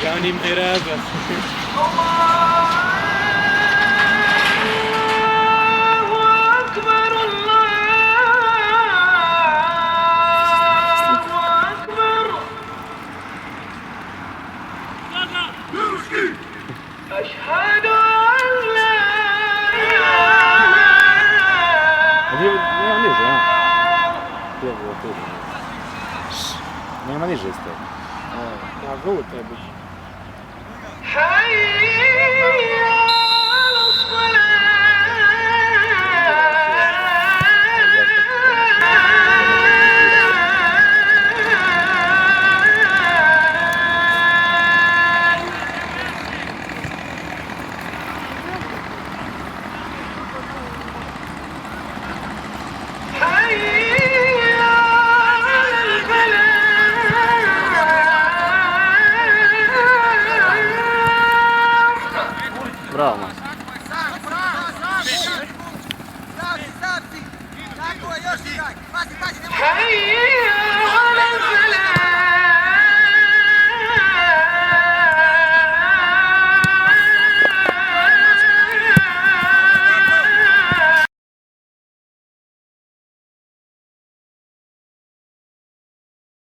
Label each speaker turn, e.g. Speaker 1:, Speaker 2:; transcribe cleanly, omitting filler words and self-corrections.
Speaker 1: Ganim إرادة.
Speaker 2: أشهد أن لا
Speaker 3: Nema niže, a? Nema niže isto.
Speaker 1: Ja žute bi.
Speaker 2: حي على
Speaker 3: Bravo, Mas.
Speaker 2: حي على الفلاح